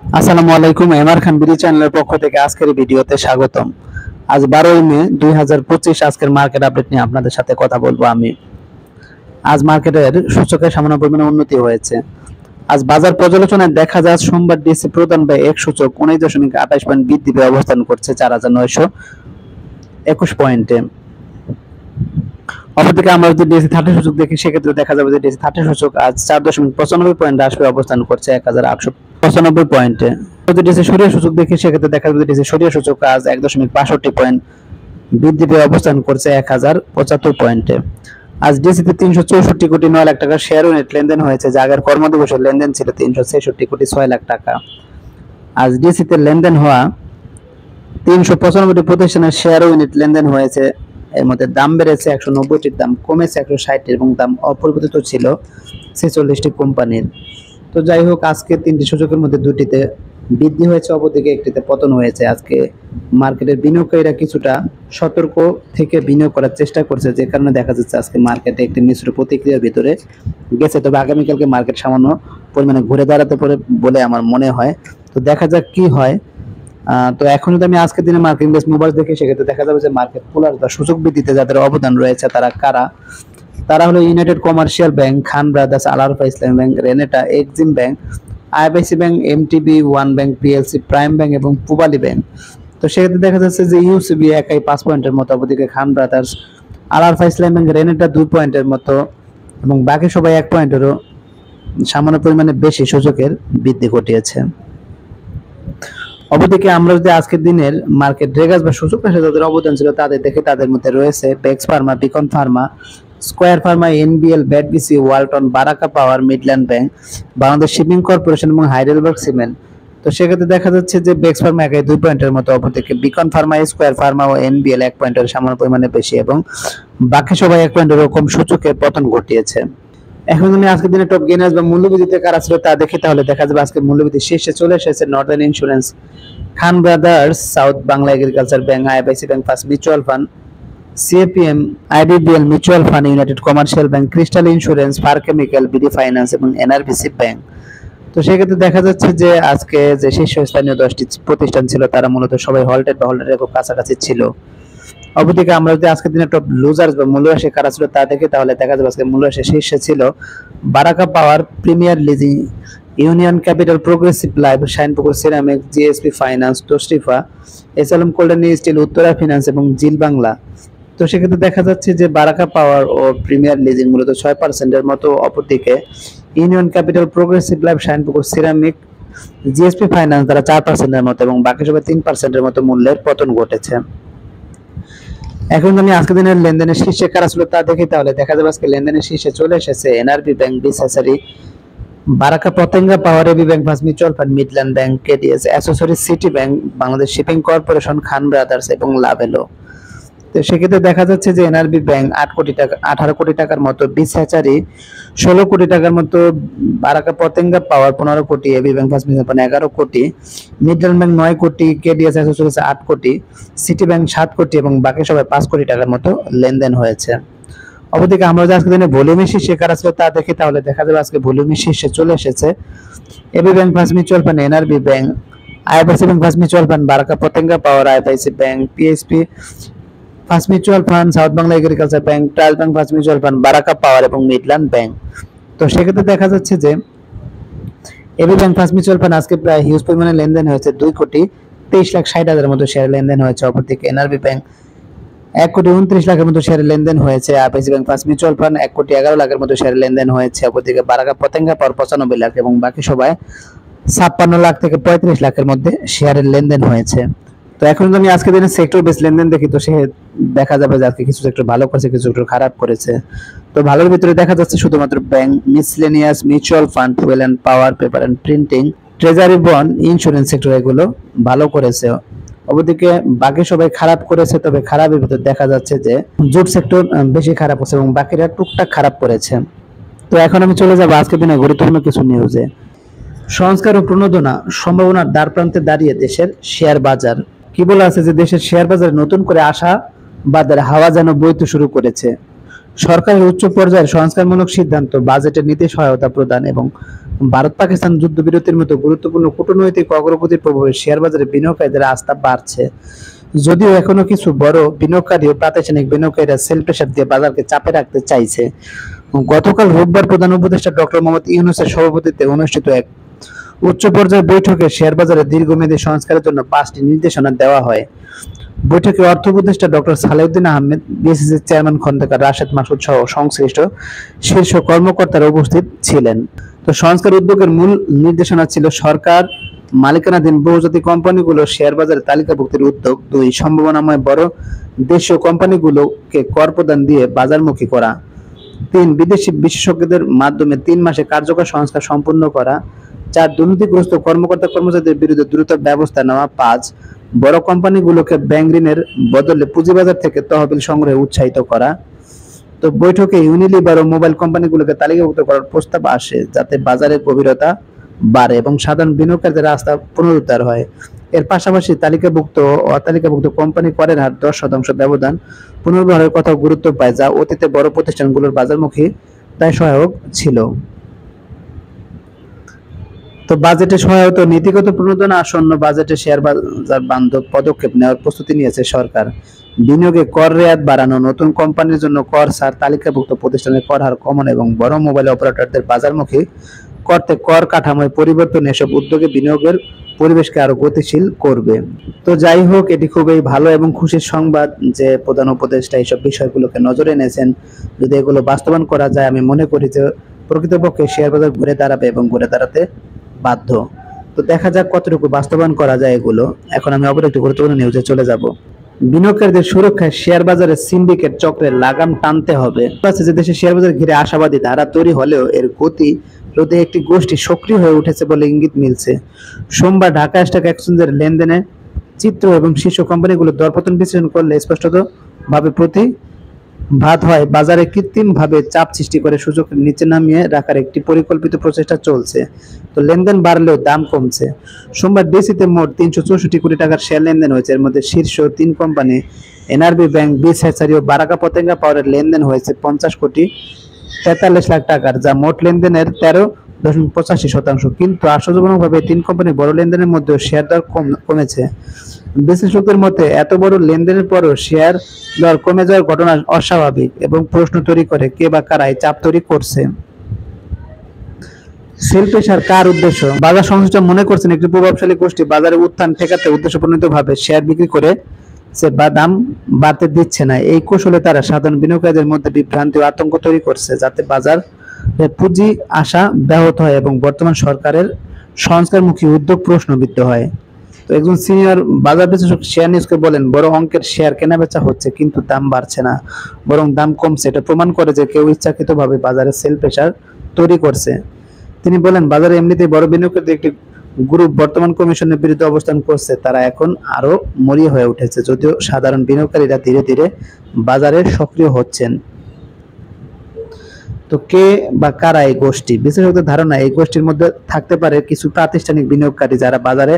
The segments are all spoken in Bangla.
আসসালামু আলাইকুম। এমআর খান বিডি চ্যানেলের পক্ষ থেকে আজকের ভিডিওতে স্বাগতম। আজ 12ই মে 2025 আজকের মার্কেট আপডেট নিয়ে আপনাদের সাথে কথা বলবো আমি। আজ মার্কেটের সূচকের সামান্য পরিমাণে উন্নতি হয়েছে। আজ বাজার পর্যালোচনায় দেখা যায় সোমবার ডিএসসি প্রধান ব্যয় এক সূচক 19.28 পয়েন্ট বৃদ্ধি পেয়ে অবস্থান করছে 4921 পয়েন্টে। অপরদিকে আমরা যদি ডিএসসি 30 সূচক দেখি সেক্ষেত্রে দেখা যাবে যে ডিএসসি 30 সূচক আজ 4.95 পয়েন্ট হ্রাস পেয়ে অবস্থান করছে 1895 পয়েন্টে। যদি ডিএসসি সরিয়া সূচক দেখি সেক্ষেত্রে দেখা যাবে ডিএসসি সরিয়া সূচক আজ 1.62 পয়েন্ট বৃদ্ধি পেয়ে অবস্থান করছে 1075 পয়েন্টে। আজ ডিএসসিতে 364 কোটি 9 লাখ টাকার শেয়ার ইউনিট লেনদেন হয়েছে, যা আগের কর্মদিবসের লেনদেন ছিল 366 কোটি 6 লাখ টাকা। আজ ডিএসসিতে লেনদেন হওয়া 395টি প্রতিষ্ঠানের শেয়ার ইউনিট লেনদেন হয়েছে। এর মধ্যে দাম বেড়েছে 190টির, দাম কমেছে 160টির এবং দাম অপরিবর্তিত ছিল 46টি কোম্পানির। তো যাই হোক, আজকে 3টি সূচকের মধ্যে 2টিতে বৃদ্ধি হয়েছে, অপরদিকে একটিতে পতন হয়েছে। আজকে মার্কেটের বিনিয়োগকারীরা কিছুটা সতর্ক থেকে বিনিয়োগ করার চেষ্টা করছে, যে কারণে দেখা যাচ্ছে আজকে মার্কেটে একটি মিশ্র প্রতিক্রিয়ার ভিতরে গেছে। তবে আগামীকালকে মার্কেট সামান্য পরিমাণে ঘুরে দাঁড়াতে পারে বলে আমার মনে হয়। তো দেখা যাক কি হয়। তো এখন যদি আমি আজকের দিনে মার্কেট ইন্ডেক্স মুভার্স দেখি সেক্ষেত্রে দেখা যাবে যে মার্কেট পুলার বা সূচক বৃদ্ধিতে যাদের অবদান রয়েছে তারা কারা। তারা হলো ইউনাইটেড কমার্শিয়াল ব্যাংক, খান ব্রাদার্স, আল আরফা ইসলামী bank, Renata, Exim bank, IFIC bank, MTB, one bank PLC, prime bank এবং পূবালী ব্যাংক। তো সেক্ষেত্রে দেখা যাচ্ছে যে ইউসিবি একাই 5 পয়েন্টের মতো, অপরদিকে খান ব্রাদার্স, আল আরফা ইসলামী ব্যাংক, রেনেটা 2 পয়েন্টের মতো এবং বাকি সবাই 1 পয়েন্টেরও সামান্য পরিমাণে বেশি সূচকের বৃদ্ধি ঘটিয়েছে। অপরদিকে আমরা যদি আজকের দিনের মার্কেট ড্রেগার্স বা সূচক রাশি যাদের অবদান ছিল তাদের দেখে, তাদের মধ্যে রয়েছে Bex pharma, Beacon pharma, Square pharma, NBL, BATBC, Walton, Baraka power, Midland bank, Bangladesh shipping corporation এবং হাইডেলবার্গ সিমেন্ট। তো সেক্ষেত্রে দেখা যাচ্ছে যে বেক্স ফার্মা একাই 2 পয়েন্টের মতো, অপরদিকে বিকন ফার্মা, স্কয়ার ফার্মা ও এনবিএল 1 পয়েন্টের সামান্য পরিমাণে বেশি এবং বাকি সবাই 1 পয়েন্টের কম সূচকে পতন ঘটিয়েছে। এখন আমি আজকের দিনে টপ গেইনার্স বা মূল্যবৃদ্ধিতে কারা ছিল তা দেখি, তাহলে দেখা যাবে আজকে মূল্যবৃদ্ধি শীর্ষে চলে এসেছে northern insurance, Khan brothers, south Bangla agriculture bank, IFIC bank, first mutual fund, CAPM, IDBL mutual fund, united commercial bank, crystal insurance, far chemical, BD finance এবং এনআরবিসি ব্যাংক। তো সেক্ষেত্রে দেখা যাচ্ছে যে আজকে যে শীর্ষস্থানীয় 10টি প্রতিষ্ঠান ছিল তারা মূলত সবাই হল্টেড বা হল্টেডের খুব কাছাকাছি ছিল। অপরদিকে আমরা যদি আজকের দিনে টপ লুজার্স বা মূল্যরাশি কারা ছিল তা দেখি, তাহলে দেখা যাবে আজকে মূল্যরাশি শীর্ষে ছিল Baraka power, premier leasing, union capital, progressive life, Shinepukur ceramic, GSP finance, Tosrifa, SLM golden steel, Uttara finance এবং জিল বাংলা। তো সেক্ষেত্রে দেখা যাচ্ছে যে বারাকা পাওয়ার ও প্রিমিয়ার লিজিং মূলত 6%-এর মতো, অপরদিকে union capital, progressive life, Shinepukur ceramic, GSP finance তারা 4%-এর মতো এবং বাকি সবাই 3%-এর মতো মূল্যের পতন ঘটেছে। এখন আমি আজকের দিনের লেনদেনের শীর্ষে কারা ছিল তা দেখি, তাহলে দেখা যাবে আজকে লেনদেনের শীর্ষে চলে এসেছে এনআরবি ব্যাংক, বিসাসারি, Baraka Patenga power, AB bank, first mutual fund, midland bank, KDS, associated city bank, Bangladesh shipping corporation, Khan brothers এবং লাভেলো। তো সেক্ষেত্রে দেখা যাচ্ছে যে এনআরবি ব্যাংক 18 কোটি টাকার মতো, বিসাসারি 16 কোটি টাকার মতো, বারাকা পতেঙ্গা পাওয়ার 15 কোটি, AB bank, first mutual fund 11 কোটি, মিডল্যান্ড ব্যাংক 9 কোটি, কেডিএস অ্যাসোসিয়েটস 8 কোটি, সিটি ব্যাংক 7 কোটি এবং বাকি সবাই 5 কোটি টাকার মতো লেনদেন হয়েছে। অপরদিকে আমরা যদি আজকে দিনে ভলিউমের শীর্ষে কারা ছিল তা দেখি, তাহলে দেখা যাবে আজকে ভলিউমের শীর্ষে চলে এসেছে AB bank, first mutual fund, NRB bank, IFIC bank, first mutual fund, Baraka Patenga power, IFIC bank, PSP, first mutual fund, south Bangla agriculture bank, trust bank, first mutual fund, Baraka power এবং মিডল্যান্ড ব্যাংক। তো সেক্ষেত্রে দেখা যাচ্ছে যে AB bank, first mutual fund আজকে প্রায় হিউজ পরিমাণে লেনদেন হয়েছে, 2,23,60,000 মতো শেয়ার লেনদেন হয়েছে। অপরদিকে এনআরবি ব্যাংক 1,29,00,000-এর মতো শেয়ার লেনদেন হয়েছে। IFIC bank, first mutual fund 1,11,00,000-এর মতো শেয়ার লেনদেন হয়েছে। অপরদিকে বারাকা পতেঙ্গা পাওয়ার 95 লাখ এবং বাকি সবাই 56 লাখ থেকে 35 লাখের মধ্যে শেয়ারের লেনদেন হয়েছে। তো এখন যদি আমি আজকে দিনে সেক্টর বেস লেনদেন দেখি, তো সে দেখা যাবে যে আজকে কিছু সেক্টর ভালো করেছে, কিছু সেক্টর খারাপ করেছে। তো ভালোর ভিতরে দেখা যাচ্ছে শুধুমাত্র bank, miscellaneous, mutual fund, fuel and power, paper and printing, treasury bond, insurance sector এগুলো ভালো করেছে। অপরদিকে বাকি সবাই খারাপ করেছে, তবে খারাপের ভিতর দেখা যাচ্ছে যে জুট সেক্টর বেশি খারাপ হচ্ছে এবং বাকিরা টুকটাক খারাপ করেছে। তো এখন আমি চলে যাবো আজকের দিনে গুরুত্বপূর্ণ কিছু নিউজে। সংস্কার ও প্রণোদনা সম্ভাবনার দ্বার প্রান্তে দাঁড়িয়ে দেশের শেয়ার বাজার। কি বলা আছে যে দেশের শেয়ার বাজারে নতুন করে আশাবাদের হাওয়া যেন বইতে শুরু করেছে। সরকারের উচ্চ পর্যায়ের সংস্কারমূলক সিদ্ধান্ত, বাজেটের নীতি সহায়তা প্রদান এবং ভারত পাকিস্তান যুদ্ধবিরতির মতো গুরুত্বপূর্ণ কূটনৈতিক অগ্রগতির প্রভাবে শেয়ার বাজারে বিনিয়োগকারীদের আস্থা বাড়ছে। যদিও এখনো কিছু বড় বিনিয়োগকারী ও প্রাতিষ্ঠানিক বিনিয়োগকারীরা সেল প্রেসার দিয়ে বাজারকে চাপে রাখতে চাইছে। গতকাল রোববার প্রধান উপদেষ্টা ডক্টর মোহাম্মদ ইউনূসের সভাপতিত্বে অনুষ্ঠিত এক উচ্চ পর্যায়ের বৈঠকে শেয়ার বাজারে দীর্ঘমেয়াদী সংস্কারের জন্য 5টি নির্দেশনা দেওয়া হয়। বৈঠকে অর্থ উপদেষ্টা ডক্টর সালেউদ্দিন আহমেদ, বিএসইসির চেয়ারম্যান খন্দকার রাশেদ মাসুদ সহ সংশ্লিষ্ট শীর্ষ কর্মকর্তারা উপস্থিত ছিলেন। তো সংস্কার উদ্যোগের মূল নির্দেশনা ছিল সরকার মালিকানাধীন বহুজাতিক কোম্পানিগুলো শেয়ার বাজারে তালিকাভুক্তির উদ্যোগ, 2 সম্ভাবনাময় বড় দেশীয় কোম্পানিগুলোকে কর প্রদান দিয়ে বাজারমুখী করা, 3 বিদেশি বিশেষজ্ঞদের মাধ্যমে 3 মাসে কার্যকর সংস্কার সম্পূর্ণ করা, 4 দুর্নীতিগ্রস্ত কর্মকর্তা কর্মচারীদের বিরুদ্ধে দ্রুত ব্যবস্থা নেওয়া, 5 বড় কোম্পানিগুলোকে ব্যাংক ঋণের বদলে পুঁজিবাজার থেকে তহবিল সংগ্রহে উৎসাহিত করা। তো বৈঠকে ইউনিলিভার ও মোবাইল কোম্পানিগুলোকে তালিকাভুক্ত করার প্রস্তাব আসে যাতে বাজারের গভীরতা বাড়ে এবং সাধারণ বিনিয়োগকারীদের আস্থা পুনরুদ্ধার হয়। এর পাশাপাশি তালিকাভুক্ত ও অতালিকাভুক্ত কোম্পানি করের হার 10% ব্যবধান পুনর্ব্যবহারের কথাও গুরুত্ব পায়, যা অতীতে বড় প্রতিষ্ঠানগুলোর বাজারমুখী তাই সহায়ক ছিল। তো বাজেটে সহায়তা, নীতিগত প্রণোদনা, আসন্ন বাজেটে শেয়ার বাজার বান্ধব পদক্ষেপ নেওয়ার প্রস্তুতি নিয়েছে সরকার। বিনিয়োগে কর রেয়াত বাড়ানো, নতুন কোম্পানির জন্য কর ছাড়, তালিকাভুক্ত প্রতিষ্ঠানের কর হার কমানো এবং বড় মোবাইল অপারেটরদের বাজারমুখী করতে কর কাঠামোয় পরিবর্তন এসব উদ্যোগে বিনিয়োগের পরিবেশকে আরো গতিশীল করবে। তো যাই হোক, এটি খুবই ভালো এবং খুশির সংবাদ যে প্রধান উপদেষ্টা এইসব বিষয়গুলোকে নজরে এনেছেন। যদি এগুলো বাস্তবায়ন করা যায়, আমি মনে করি যে প্রকৃতপক্ষে শেয়ার বাজার ঘুরে দাঁড়াবে এবং ঘুরে দাঁড়াতে বাধ্য। তো দেখা যাক কতটুকু বাস্তবায়ন করা যায় এগুলো। এখন আমি অপর একটি গুরুত্বপূর্ণ নিউজে চলে যাব। বিনিয়োগকারীদের সুরক্ষায় শেয়ার বাজারে সিন্ডিকেট চক্রের লাগাম টানতে হবে। যে দেশে শেয়ার বাজার ঘিরে আশাবাদী ধারা তৈরি হলেও এর গতি রোধে একটি গোষ্ঠী সক্রিয় হয়ে উঠেছে বলে ইঙ্গিত মিলছে। সোমবার ঢাকা স্টক এক্সচেঞ্জের লেনদেনে চিত্র এবং শীর্ষ কোম্পানিগুলোর দরপতন বিশ্লেষণ করলে স্পষ্টত ভাবে প্রতিভাত হয় বাজারে কৃত্রিমভাবে চাপ সৃষ্টি করে সূচক নিচে নামিয়ে রাখার একটি পরিকল্পিত প্রচেষ্টা চলছে। তো লেনদেন বাড়লেও দাম কমছে। সোমবার ডিসিতে মোট 364 কোটি টাকার শেয়ার লেনদেন হয়েছে। এর মধ্যে শীর্ষ 3 কোম্পানি এনআরবি ব্যাংক, বিস হ্যাচারি ও বারাকা পতেঙ্গা পাওয়ারের লেনদেন হয়েছে 50 কোটি 43 লাখ টাকার, যা মোট লেনদেনের 13.85%। কিন্তু আশ্চর্যজনকভাবে 3 কোম্পানির বড় লেনদেনের মধ্যেও শেয়ার দর কমেছে। বিশ্লেষকদের মতে এত বড় লেনদেনের পরও শেয়ার দর কমে যাওয়ার ঘটনা অস্বাভাবিক এবং প্রশ্ন তৈরি করে কে বা কারা এই চাপ তৈরি করছে। সেল প্রেসার কার উদ্দেশ্য? বাজার সংশ্লিষ্ট মনে করছেন একটি প্রভাবশালী গোষ্ঠী বাজারে উত্থান ঠেকাতে উদ্দেশ্যপ্রণোদিতভাবে শেয়ার বিক্রি করে বা দাম বাড়তে দিচ্ছে না। এই কৌশলে তারা সাধারণ বিনিয়োগকারীদের মধ্যে বিভ্রান্তি ও আতঙ্ক তৈরি করছে যাতে বাজার পুঁজি আসা ব্যাহত হয় এবং বর্তমান সরকারের সংস্কারমুখী উদ্যোগ প্রশ্নবিদ্ধ হয়। তো একজন সিনিয়র বাজার বিশ্লেষক শেয়ার নিউজকে বলেন, বড় অঙ্কের শেয়ার কেনাবেচা হচ্ছে কিন্তু দাম বাড়ছে না, বরং দাম কমছে। এটা প্রমাণ করে যে কেউ ইচ্ছাকৃতভাবে বাজারে সেল প্রেসার তৈরি করছে। তিনি বলেন, বাজারে এমনিতেই বড় বিনিয়োগকারীদের একটি গ্রুপ বর্তমান কমিশনের বিরুদ্ধে অবস্থান করছে, তারা এখন আরো মরিয়া হয়ে উঠেছে, যদিও সাধারণ বিনিয়োগকারীরা ধীরে ধীরে বাজারে সক্রিয় হচ্ছেন। তো কে বা কারা এই গোষ্ঠী? বিশেষজ্ঞদের ধারণা এই গোষ্ঠীর মধ্যে থাকতে পারে কিছু প্রাতিষ্ঠানিক বিনিয়োগকারী যারা বাজারে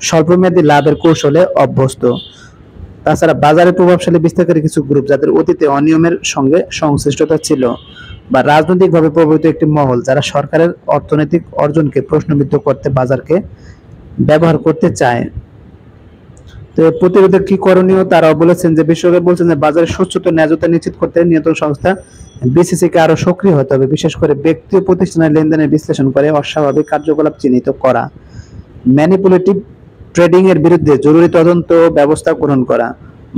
স্বল্পমেয়াদী লাভের কৌশলে অভ্যস্ত। তাছাড়া বাজারে প্রভাবশালী বিস্তারকারী কিছু গ্রুপ যাদের অতীতে অনিয়মের সঙ্গে সংশ্লিষ্টতা ছিল, বা রাজনৈতিকভাবে প্রভাবিত একটি মহল যারা সরকারের অর্থনৈতিক অর্জনকে প্রশ্নবিদ্ধ করতে বাজারকে ব্যবহার করতে চায়। তো প্রতিরোধের কি করণীয় তারাও বলেছেন যে বিশেষজ্ঞরা বলছেন যে বাজারের স্বচ্ছতা ন্যায্যতা নিশ্চিত করতে নিয়ন্ত্রণ সংস্থা বিসিসিকে আরো সক্রিয় হতে হবে, বিশেষ করে ব্যক্তি ও প্রতিষ্ঠানের লেনদেনের বিশ্লেষণ করে অস্বাভাবিক কার্যকলাপ চিহ্নিত করা, ম্যানিপুলেটিভ ট্রেডিং এর বিরুদ্ধে জরুরি তদন্ত ব্যবস্থা গ্রহণ করা,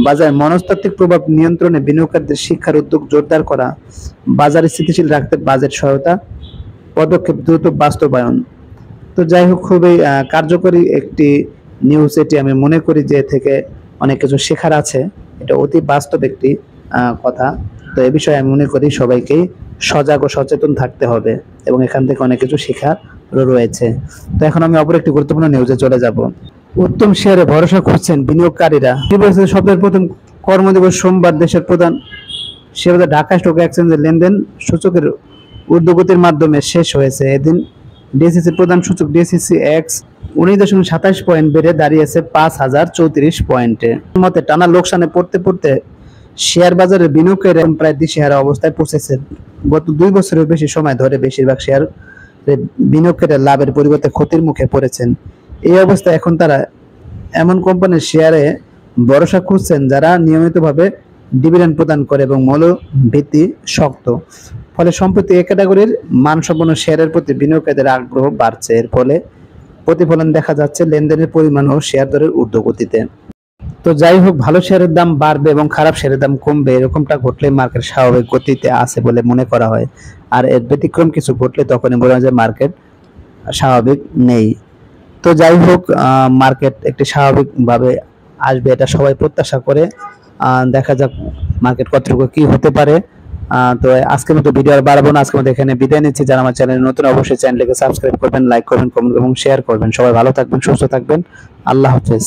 বাজারে মনস্তাত্ত্বিক প্রভাব নিয়ন্ত্রণে বিনিয়োগকারীদের শিক্ষার উদ্যোগ জোরদার করা, বাজারে স্থিতিশীল রাখতে বাজেট সহায়তা পদক্ষেপ দ্রুত বাস্তবায়ন। তো যাই হোক, খুবই কার্যকরী একটি নিউজ এটি। আমি মনে করি যে থেকে অনেক কিছু শেখার আছে, এটা অতি বাস্তব একটি কথা। তো এ বিষয়ে আমি মনে করি সবাইকেই সজাগ ও সচেতন থাকতে হবে এবং এখান থেকে অনেক কিছু শেখার রয়েছে। তো এখন আমি অপর একটি গুরুত্বপূর্ণ নিউজে চলে যাব। উত্তম শেয়ারে ভরসা করছেন বিনিয়োগকারীরা। সপ্তাহের প্রথম কর্মদিবস সোমবার দেশের প্রধান শেয়ার বাজার ঢাকা স্টক এক্সচেঞ্জের লেনদেন সূচকের ঊর্ধ্বগতির মাধ্যমে শেষ হয়েছে। এদিন ডিএসসি প্রধান সূচক ডিএসসি এক্স 19.27 পয়েন্ট বেড়ে দাঁড়িয়েছে 5034 পয়েন্টে। মতে টানা লোকসানে পড়তে পড়তে শেয়ার বাজারের বিনিয়োগকারীরা প্রায় দিশেহারা অবস্থায় পৌঁছেছে। গত 2 বছরের বেশি সময় ধরে বেশিরভাগ শেয়ার বিনিয়োগকারীরা লাভের পরিবর্তে ক্ষতির মুখে পড়েছেন। এই অবস্থায় এখন তারা এমন কোম্পানির শেয়ারে ভরসা খুঁজছেন যারা নিয়মিতভাবে ডিভিডেন্ড প্রদান করে এবং মূল্যভিত্তি শক্ত। ফলে সম্প্রতি এই ক্যাটাগরির মানসম্পন্ন শেয়ারের প্রতি বিনিয়োগকারীদের আগ্রহ বাড়ছে। এর ফলে প্রতিফলন দেখা যাচ্ছে লেনদেনের পরিমাণ ও শেয়ার দরের ঊর্ধ্বগতিতে। তো যাই হোক, ভালো শেয়ারের দাম বাড়বে এবং খারাপ শেয়ারের দাম কমবে, এরকমটা ঘটলে মার্কেট স্বাভাবিক গতিতে আছে বলে মনে করা হয়। আর এর ব্যতিক্রম কিছু ঘটলে তখনই বলা যায় মার্কেট স্বাভাবিক নেই। তো যাই হোক, মার্কেট একটি স্বাভাবিকভাবে আসবে এটা সবাই প্রত্যাশা করে। দেখা যাক মার্কেট কতটুকু কি হতে পারে। তো আজকের মতো ভিডিও আর বাড়াবো না, আজকের মতো এখানে বিদায় নিচ্ছি। যারা আমার চ্যানেলে নতুন অবশ্যই চ্যানেলকে সাবস্ক্রাইব করবেন, লাইক করবেন, কমেন্ট এবং শেয়ার করবেন। সবাই ভালো থাকবেন, সুস্থ থাকবেন। আল্লাহ হাফেজ।